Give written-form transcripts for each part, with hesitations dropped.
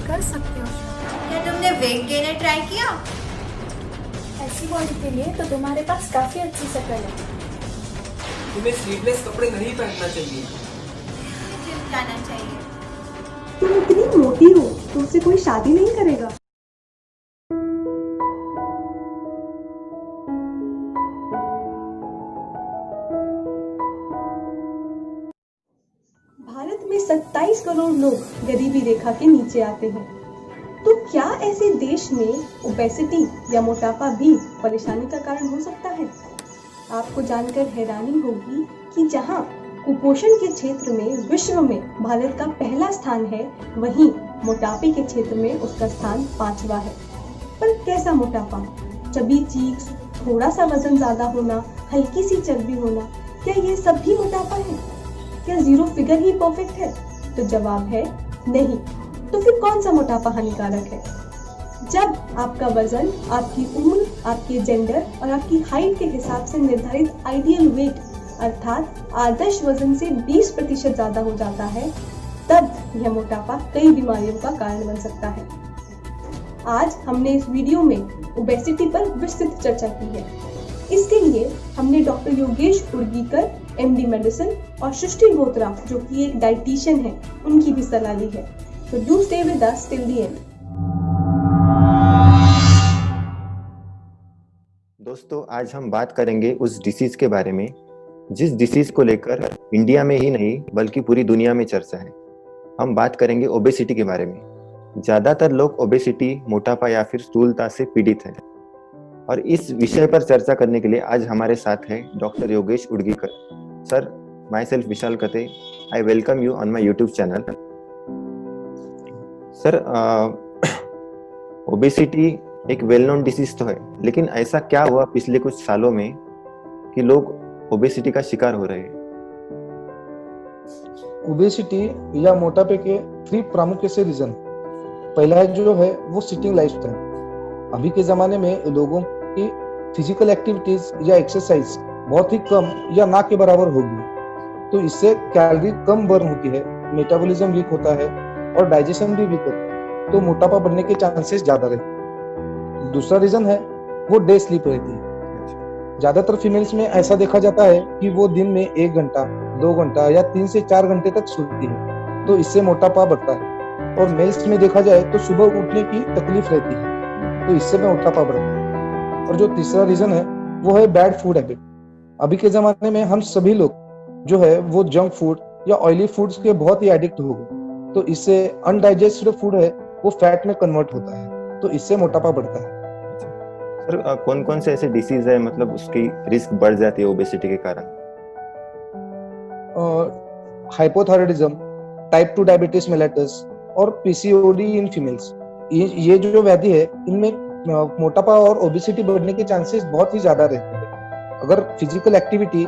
कर सकते हो श्वेता। क्या तुमने वेट गेनर ट्राई किया? ऐसी बॉडी के लिए तो तुम्हारे पास काफी अच्छी शक्ल है। तुम्हें स्लीवलेस कपड़े नहीं पहनना चाहिए। जिम जाना चाहिए। तुम इतनी मोटी हो, तुमसे कोई शादी नहीं करेगा। भारत में 27 करोड़ लोग गरीबी रेखा के नीचे आते हैं। तो क्या ऐसे देश में ओबेसिटी या मोटापा भी परेशानी का कारण हो सकता है? आपको जानकर हैरानी होगी कि जहां कुपोषण के क्षेत्र में विश्व में भारत का पहला स्थान है, वहीं मोटापे के क्षेत्र में उसका स्थान 5वां है। पर कैसा मोटापा? चबी चीक्स, थोड़ा सा वजन ज्यादा होना, हल्की सी चर्बी होना, क्या ये सब भी मोटापा है? क्या जीरो फिगर ही परफेक्ट है? तो जवाब है नहीं। तो फिर कौन सा मोटापा हानिकारक है? जब आपका वजन आपकी उम्र, आपके जेंडर और आपकी हाइट के हिसाब से निर्धारित आइडियल वेट अर्थात आदर्श वजन से 20% ज्यादा हो जाता है, तब यह मोटापा कई बीमारियों का कारण बन सकता है। आज हमने इस वीडियो में ओबेसिटी पर विस्तृत चर्चा की है। इसके लिए हमने डॉक्टर योगेश उर्गीकर, MD मेडिसिन, और सृष्टि बोत्रा जो कि एक डाइटिशियन है, उनकी भी सलाह ली है। तो do stay with us till the end. दोस्तों, आज हम बात करेंगे उस डिसीज के बारे में जिस डिसीज को लेकर इंडिया में ही नहीं बल्कि पूरी दुनिया में चर्चा है। हम बात करेंगे ओबेसिटी के बारे में। ज्यादातर लोग ओबेसिटी, मोटापा या फिर स्थूलता से पीड़ित हैं। और इस विषय पर चर्चा करने के लिए आज हमारे साथ है doctor Yogesh Urgikar. Sir, myself Vishal Kate, I welcome you on my YouTube channel. Sir, obesity एक वेल नोन डिसीज तो है, लेकिन ऐसा क्या हुआ पिछले कुछ सालों में कि लोग ओबेसिटी का शिकार हो रहे हैं? ओबेसिटी या मोटापे के 3 प्रमुख ऐसे रीजन। पहला जो है वो सिटिंग लाइफस्टाइल। अभी के जमाने में लोगों की फिजिकल एक्टिविटीज या एक्सरसाइज बहुत ही कम या ना के बराबर होगी, तो इससे कैलोरी कम बर्न होती है, मेटाबॉलिज्म वीक होता है और डाइजेशन भी वीक होता है, तो मोटापा बढ़ने के चांसेस ज्यादा रहते हैं। दूसरा रीजन है वो डे स्लीप रहती है। ज्यादातर फीमेल्स में ऐसा देखा जाता है कि वो दिन में 1 घंटा, 2 घंटा या 3 से 4 घंटे तक सोती है, तो इससे मोटापा बढ़ता है। और मेल्स में देखा जाए तो सुबह उठने की तकलीफ रहती है, तो इससे मोटापा बढ़ता है। और जो तीसरा रीजन है वो है बैड फूड हैबिट। अभी के जमाने में हम सभी लोग जो है वो जंक फूड या ऑयली फूड्स के बहुत ही एडिक्ट हो गए, तो इससे अनडाइजेस्टेड फूड है वो फैट में कन्वर्ट होता है, तो इससे मोटापा बढ़ता है। सर, कौन कौन से ऐसे डिसीज है मतलब उसकी रिस्क बढ़ जाती है ओबेसिटी के कारण? हाइपोथायराइडिज्म, टाइप 2 डायबिटीज मेलिटस और PCOD इन फीमेल्स, ये जो व्याधि है इनमें मोटापा और ओबेसिटी बढ़ने के चांसेस बहुत ही ज्यादा रहते हैं। अगर फिजिकल एक्टिविटी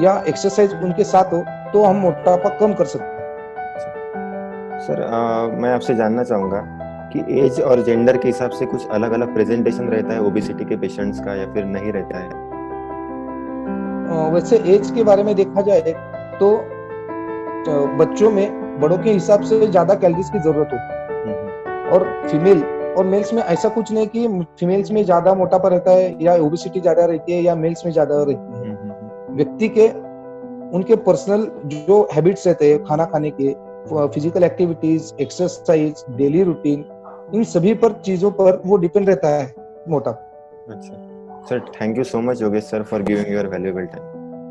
या एक्सरसाइज उनके साथ हो तो हम मोटापा कम कर सकते हैं। सर, मैं आपसे जानना चाहूंगा कि एज और जेंडर के हिसाब से कुछ अलग अलग प्रेजेंटेशन रहता है ओबेसिटी के पेशेंट्स का या फिर नहीं रहता है? वैसे एज के बारे में देखा जाए तो बच्चों में बड़ों के हिसाब से ज्यादा कैलोरीज की जरूरत होती है, और फीमेल और मेल्स में ऐसा कुछ नहीं कि फीमेल्स में ज्यादा मोटापा रहता है या ओबेसिटी ज्यादा रहती है या मेल्स में ज्यादा रहती है। व्यक्ति के उनके पर्सनल जो हैबिट्स रहते हैं, खाना खाने के, physical activities, exercise, daily routine, इन सभी पर चीजों पर वो डिपेंड रहता है मोटापा। अच्छा sir, thank you so much Yogesh sir for giving your valuable time.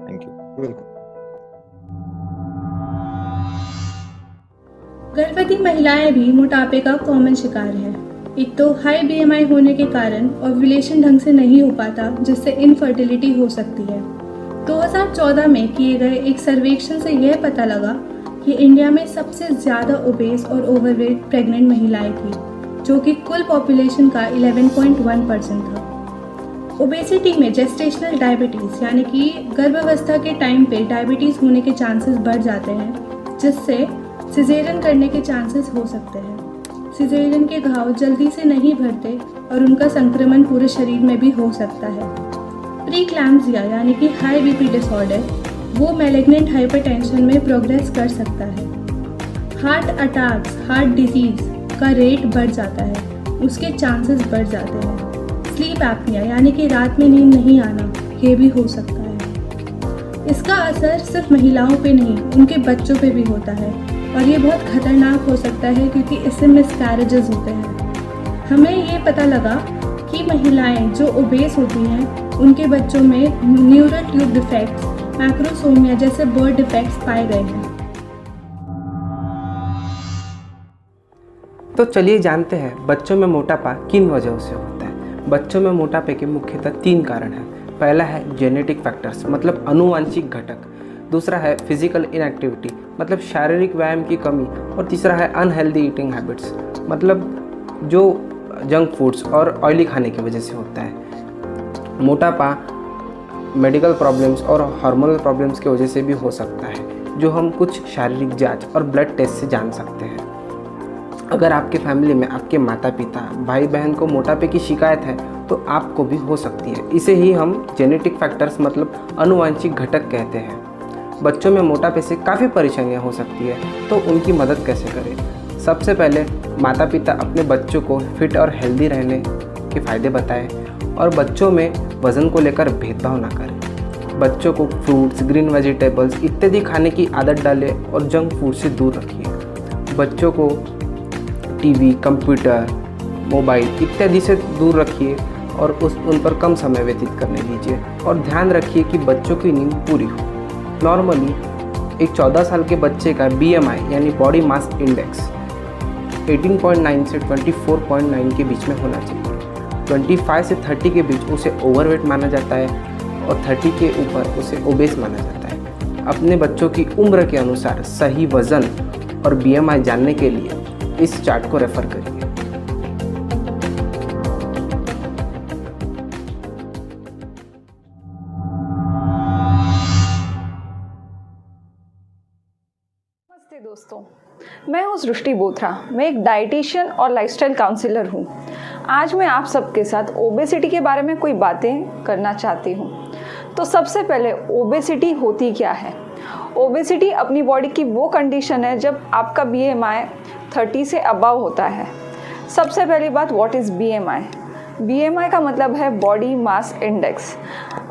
Thank you. Welcome. गर्भवती महिलाएं भी मोटापे का कॉमन शिकार है। एक तो हाई BMI होने के कारण ओव्यूलेशन ढंग से नहीं हो पाता, जिससे इनफर्टिलिटी हो सकती है। 2014 में किए गए एक सर्वेक्षण से यह पता लगा कि इंडिया में सबसे ज़्यादा ओबेस और ओवरवेट प्रेग्नेंट महिलाएं थी, जो कि कुल पॉपुलेशन का 11.1% था। ओबेसिटी में जेस्टेशनल डायबिटीज़ यानी कि गर्भावस्था के टाइम पे डायबिटीज़ होने के चांसेस बढ़ जाते हैं, जिससे सिजेरियन करने के चांसेस हो सकते हैं। सिजेरियन के घाव जल्दी से नहीं भरते और उनका संक्रमण पूरे शरीर में भी हो सकता है। प्रीक्लैम्सिया यानी कि हाई BP डिसऑर्डर वो मैलिग्नेंट हाइपरटेंशन में प्रोग्रेस कर सकता है। हार्ट अटैक्स, हार्ट डिजीज का रेट बढ़ जाता है, उसके चांसेस बढ़ जाते हैं। स्लीप एपनिया यानी कि रात में नींद नहीं आना, ये भी हो सकता है। इसका असर सिर्फ महिलाओं पे नहीं, उनके बच्चों पे भी होता है और ये बहुत खतरनाक हो सकता है क्योंकि इससे मिसकैरेजेस होते हैं। हमें ये पता लगा कि महिलाएं जो ओबेस होती हैं उनके बच्चों में न्यूरल ट्यूब डिफेक्ट्स, मैक्रोसोमिया जैसे बर्थ डिफेक्ट्स पाए गए हैं। तो चलिए जानते हैं बच्चों में मोटापा किन वजहों से होता है। बच्चों में मोटापे के मुख्यतः 3 कारण हैं। पहला है जेनेटिक फैक्टर्स मतलब अनुवांशिक घटक, दूसरा है फिजिकल इनएक्टिविटी मतलब शारीरिक व्यायाम की कमी, और तीसरा है अनहेल्दी ईटिंग हैबिट्स मतलब जो जंक फूड्स और ऑयली खाने की वजह से होता है। मोटापा मेडिकल प्रॉब्लम्स और हार्मोनल प्रॉब्लम्स की वजह से भी हो सकता है, जो हम कुछ शारीरिक जांच और ब्लड टेस्ट से जान सकते हैं। अगर आपके फैमिली में आपके माता पिता भाई बहन को मोटापे की शिकायत है तो आपको भी हो सकती है। इसे ही हम जेनेटिक फैक्टर्स मतलब अनुवांशिक घटक कहते हैं। बच्चों में मोटापे से काफ़ी परेशानियां हो सकती है, तो उनकी मदद कैसे करें। सबसे पहले माता पिता अपने बच्चों को फिट और हेल्दी रहने के फ़ायदे बताएं और बच्चों में वज़न को लेकर भेदभाव ना करें। बच्चों को फ्रूट्स, ग्रीन वेजिटेबल्स इत्यादि खाने की आदत डालें और जंक फूड से दूर रखिए। बच्चों को टीवी, कंप्यूटर, मोबाइल इत्यादि से दूर रखिए और उन पर कम समय व्यतीत करने दीजिए और ध्यान रखिए कि बच्चों की नींद पूरी हो। नॉर्मली एक 14 साल के बच्चे का BMI यानी बॉडी मास इंडेक्स 18.9 से 24.9 के बीच में होना चाहिए। 25 से 30 के बीच उसे ओवरवेट माना जाता है और 30 के ऊपर उसे ओबेस माना जाता है। अपने बच्चों की उम्र के अनुसार सही वज़न और BMI जानने के लिए इस चार्ट को रेफर करिए। नमस्ते दोस्तों, मैं हूँ सृष्टि बोथरा। मैं एक डाइटिशियन और लाइफस्टाइल काउंसलर हूँ। आज मैं आप सबके साथ ओबेसिटी के बारे में कोई बातें करना चाहती हूँ। तो सबसे पहले ओबेसिटी होती क्या है। ओबेसिटी अपनी बॉडी की वो कंडीशन है जब आपका BMI 30 से अबव होता है। सबसे पहली बात, व्हाट इज़ BMI? BMI का मतलब है बॉडी मास इंडेक्स।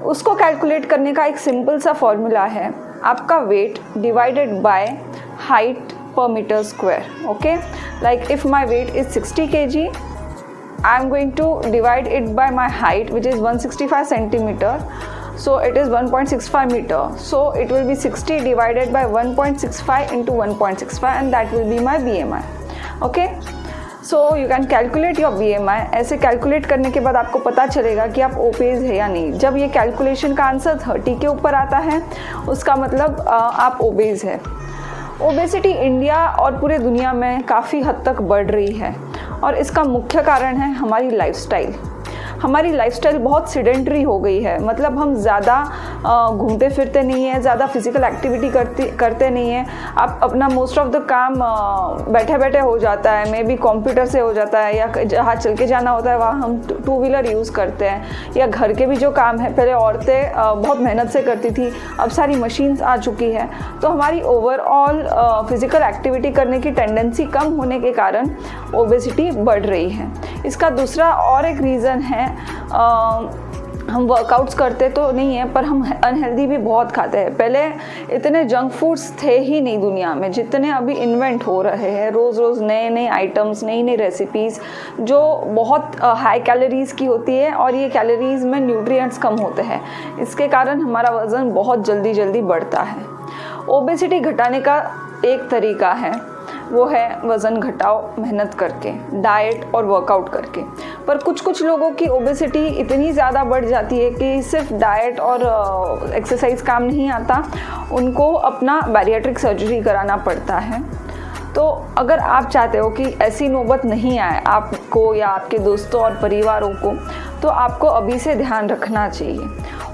उसको कैलकुलेट करने का एक सिंपल सा फॉर्मूला है, आपका वेट डिवाइडेड बाय हाइट पर metre square. Okay, like if my weight is 60 kg, I am going to divide it by my height, which is 165 centimeter. So it is 1.65 meter. So it will be 60 divided by 1.65 into 1.65 and that will be my BMI. Okay. So you can calculate your BMI. ऐसे calculate करने के बाद आपको पता चलेगा कि आप OBCs है या नहीं। जब ये कैलकुलेशन का आंसर 30 के ऊपर आता है, उसका मतलब आप ओबेस है। ओबेसिटी इंडिया और पूरे दुनिया में काफ़ी हद तक बढ़ रही है और इसका मुख्य कारण है हमारी लाइफस्टाइल। हमारी लाइफस्टाइल बहुत सीडेंटरी हो गई है, मतलब हम ज़्यादा घूमते फिरते नहीं हैं, ज़्यादा फिजिकल एक्टिविटी करते नहीं हैं। आप अपना मोस्ट ऑफ द काम बैठे बैठे हो जाता है, मे बी कंप्यूटर से हो जाता है, या जहाँ चल के जाना होता है वहाँ हम 2 व्हीलर यूज़ करते हैं, या घर के भी जो काम है पहले औरतें बहुत मेहनत से करती थी, अब सारी मशीन्स आ चुकी है। तो हमारी ओवरऑल फिजिकल एक्टिविटी करने की टेंडेंसी कम होने के कारण ओबेसिटी बढ़ रही है। इसका दूसरा और एक रीज़न है, हम वर्कआउट्स करते तो नहीं है पर हम अनहेल्दी भी बहुत खाते हैं। पहले इतने जंक फूड्स थे ही नहीं दुनिया में जितने अभी इन्वेंट हो रहे हैं। रोज़ रोज़ नए नए आइटम्स, नई नई रेसिपीज़ जो बहुत हाई कैलोरीज़ की होती है और ये कैलोरीज़ में न्यूट्रिएंट्स कम होते हैं। इसके कारण हमारा वज़न बहुत जल्दी जल्दी बढ़ता है। ओबेसिटी घटाने का एक तरीका है, वो है वज़न घटाओ मेहनत करके, डाइट और वर्कआउट करके। पर कुछ लोगों की ओबेसिटी इतनी ज़्यादा बढ़ जाती है कि सिर्फ डाइट और एक्सरसाइज काम नहीं आता, उनको अपना बैरिएट्रिक सर्जरी कराना पड़ता है। तो अगर आप चाहते हो कि ऐसी नौबत नहीं आए आपको या आपके दोस्तों और परिवारों को, तो आपको अभी से ध्यान रखना चाहिए।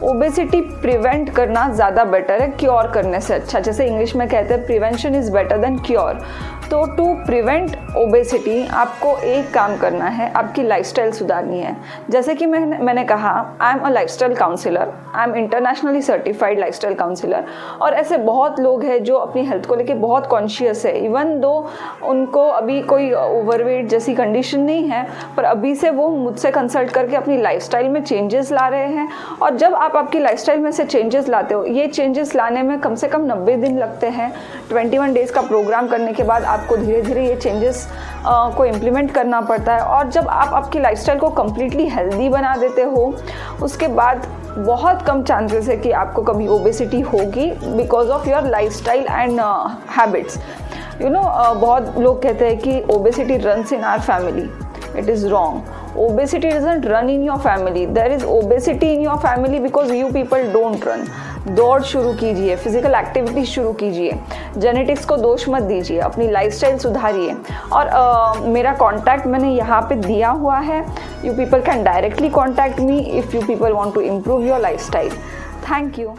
ओबेसिटी प्रिवेंट करना ज़्यादा बेटर है क्योर करने से अच्छा। जैसे इंग्लिश में कहते हैं prevention is better than cure. तो टू प्रिवेंट ओबेसिटी आपको एक काम करना है, आपकी लाइफस्टाइल सुधारनी है। जैसे कि मैंने कहा, I am a lifestyle counsellor, I am internationally certified lifestyle counsellor. और ऐसे बहुत लोग हैं जो अपनी हेल्थ को लेके बहुत कॉन्शियस है, इवन दो उनको अभी कोई ओवरवेट जैसी कंडीशन नहीं है, पर अभी से वो मुझसे कंसल्ट करके अपनी लाइफस्टाइल में चेंजेस ला रहे हैं। और जब आप आपकी लाइफस्टाइल में से चेंजेस लाते हो, ये चेंजेस लाने में कम से कम 90 दिन लगते हैं। 21 डेज़ का प्रोग्राम करने के बाद आपको धीरे धीरे ये चेंजेस को इम्प्लीमेंट करना पड़ता है। और जब आप आपकी लाइफस्टाइल को कम्प्लीटली हेल्दी बना देते हो, उसके बाद बहुत कम चांसेस है कि आपको कभी ओबेसिटी होगी because of your lifestyle and habits. बहुत लोग कहते हैं कि obesity runs in our family. It is wrong. Obesity doesn't run in your family. There is obesity in your family because you people don't run. दौड़ शुरू कीजिए, physical activity शुरू कीजिए, जेनेटिक्स को दोष मत दीजिए, अपनी लाइफस्टाइल सुधारिए। और मेरा कॉन्टैक्ट मैंने यहाँ पे दिया हुआ है। You people can directly contact me if you people want to improve your lifestyle. Thank you.